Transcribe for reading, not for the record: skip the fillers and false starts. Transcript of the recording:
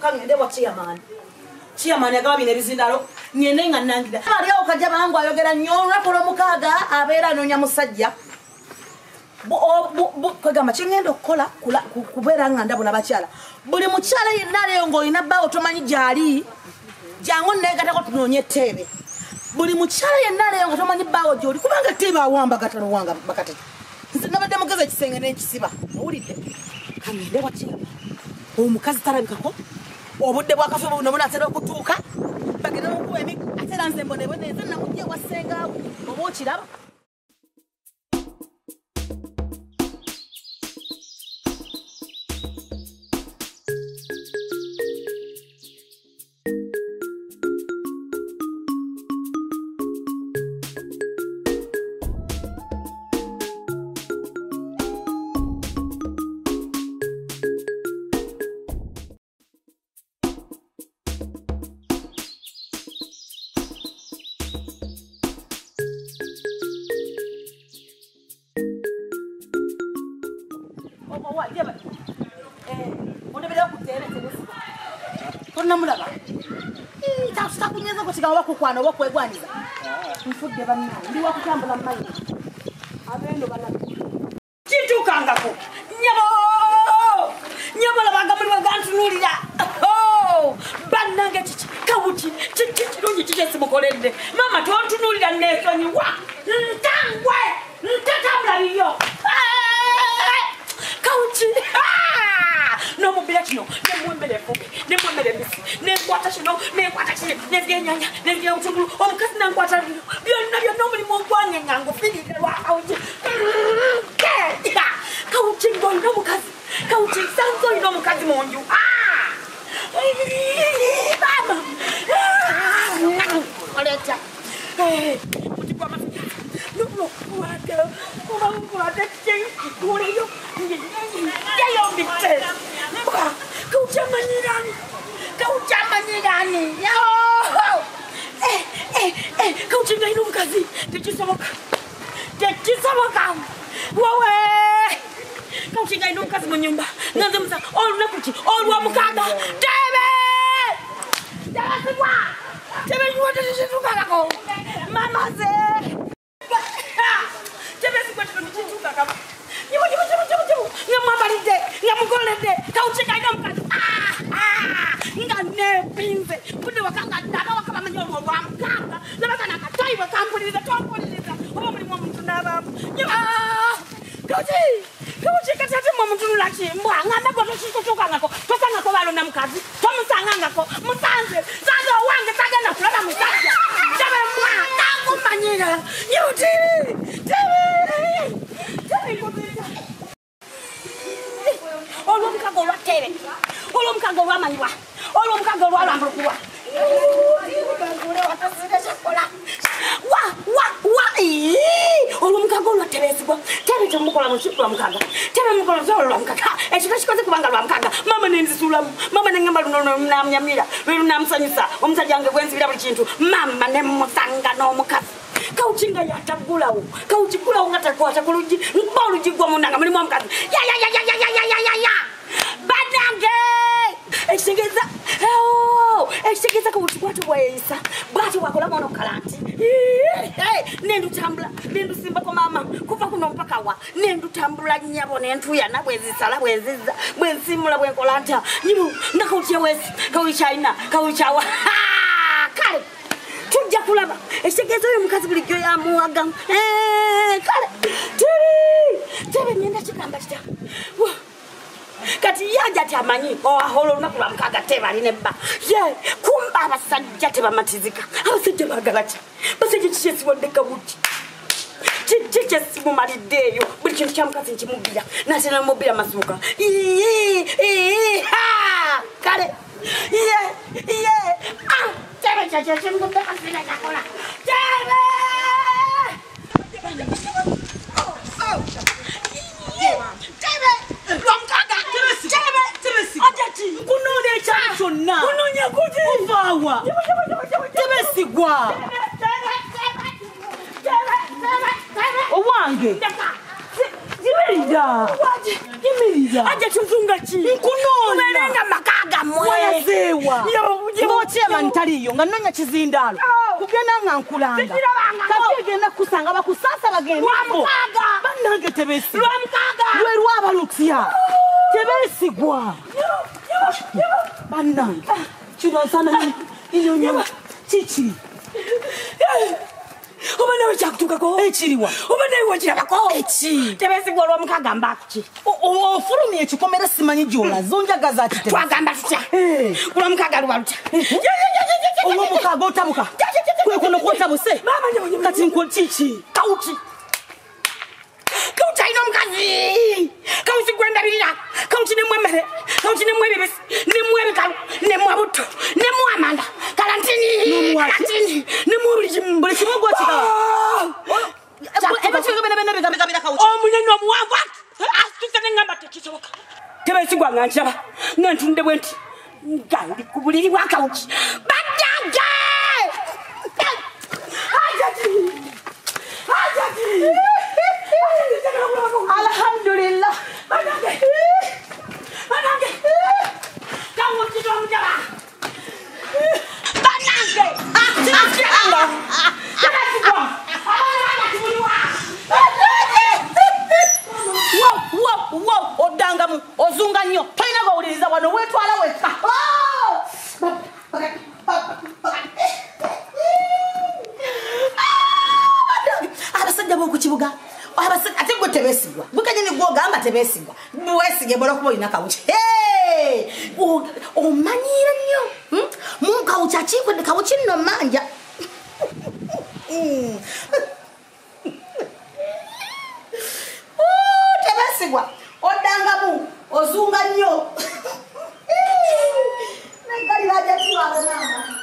kangende wa chairman yagaba bine bizindalo ngende nga nangira ali awo kajja bangu ayogera nnyo rapolo mukaga abeera nonya musajja kagamba kingenda okukola kubeera nga ndabula bakyala buli mukyala yenna leero ng'olina bbaawo tomanyi gyali jangu neegatako tunoonye etteebe buli mukyala yenna leero nga tomanyi bbaawo gy'oli kubanga etteebe awamba gatano wanga bakatete nze nabadde mugeza ekisenge n'ekisiba owulidde kangende wakyala omukazi talabikako obudde bwakafe buno bunatera okutuuka bagenda n'okuwa ate era nze mbonebwene nze namujja ewasengaawo oba okiraba namulaba takunyeza kukigawa bakukwana oba kwegwaniza nfudde banna ndi wakutambula mmayiro abendo bana kitukangako nyabo labaga muri wagantunulira bannange kiki kawuki kirungi kikesimukoledde mama tontunulira nesonyiwa ntangwe ntatambula liyo kawuki nomubira kino nemwembere fupi nemwembere mbisi nenkwata kino nenkwata kino nebyenyanya nebyobutungulu omukazi nankwata byonna omulimu ogwange nga ngufirire lwakawuki kawuki ng'olina omukazi kawuki nsanze olina omukazi mu nju mama oleta mutigwa amafiga nokuwate kikuleyo yayombite kauchamanyirani kauchingaina omukazi tekisoboka wowe kauchingaina omukazi mu nyumba nanze musa olunakuki olwamukaga tebe yiwatetekitukakako mamaze tebe sikwetekonikitukakako ngamwabalidde ngamugoledde kauchingaina omukazi nga nepinze budde wakanga ddala wakabamanyi olwo olwamukanga nabakana akatoyi bwekampuliriza tompuliriza oba mulimu omuntu n'abamu kaucikatatemu omuntu nulaki mbwa ngamego tokikutukangako tosangako balona mukazi tomusangangako musanze sanze owange tagenda kulaba musajja tebe mwa nakumanyira yuti olwomukago olwatere olwomukago olwamanyiwa olwomukago olwalambulukuwa olwomukago olwatereesibwa tebe temukola lwamukaga tebe mukola lwamukaga ekito kikoze kubanga lwamukaga mama nenzisulamu mama nengamba luno namnyamira lwelunamusanyusa omusajja wange gwenzibira buli kintu mama nemusanga n'omukazi kauchinga yatabulawo kauchikulawo ngatakwata kuluji mpoluji gwa munanga mulimu omukazi banange ekitegeeza kauchikwata bweyisa bwati bwakola mwono kalanti nendutambula nendusimbako mama kuva kuno mpaka wa nendutambula nyabo nentuyana bwezisala bweziza bwensimula bwenkola nta nyibu nga kauchiya wesi kauchaina kauchawa kale tujja kulaba ekitegeeza oyo mukazi bulijjo yamuwaga kale tebe ngenda kigamba kitya kati yaja tamanyi owahola olunaku lwamukaga teba alina ebba kumba abasajja tebamatizika abasajja bagala ki basajja kikyesiwaddeka buti kikyesimumaliddeeyo buli kintu kyamukazi nkimubira natena mubira masuuka kale tebe kyekyekimuguddekasirekakola tebe lwamukaga ajati nkunoonya ekyalo kyonna kunoonya kuti ovaawa tebesigwa owange yimirira ajati ntunga ki nkunoonya uberenga makaga mwese Ozewa. Ngochema ntaliyo nga nonya kizindalo. Kugenda nga nkulanga. Kati genda kusanga bakusasa bagenda. Bannange tebesi. Lwe lwaba lukya. Tebesigwa. Bannange. Kino sana inyonyo. Chichi. Oba nawe kyakutukako ekiriwa oba nawe wakirabako eki tebesigwa olw'omukaga mbaki ofulumye ekikomera simanyi gy'olaze onjagaza ati twagamba tutya olw'omukaga luba lutya olw'omukaga otabuka kwe kuno kwotabuse kati nkokiki kawuki alina omukazi kawuki gwendabirira kawuki nemu emmere kawuki nemu ebibisi nemu ebikalu nemu abuto nemu amanda kalantini nemu buli kimu gwekikawa omunene omuwanvu asituka neŋŋamba tekisoboka tebesigwa nga nkyaba nga ntunde bwe nti nga ndi ku buliri bwa kawuki baddange alhamdulillah banange kawuki tomujaba banange akiranga tebesigwa Wow, odangamu ozunga nnyo tolina bawuliriza wano weetwala wekka abasajja b'oku kibuga ate gwe tebeesigwa bukanye ne gwogamba tebeesigwa weesige bola kuba olina kawuki omanyiira nnyo munkawuki akiikwedde kawuki nno manja tebeesigwa oddangamu ozunga nnyo neggalira ajatiwaabonama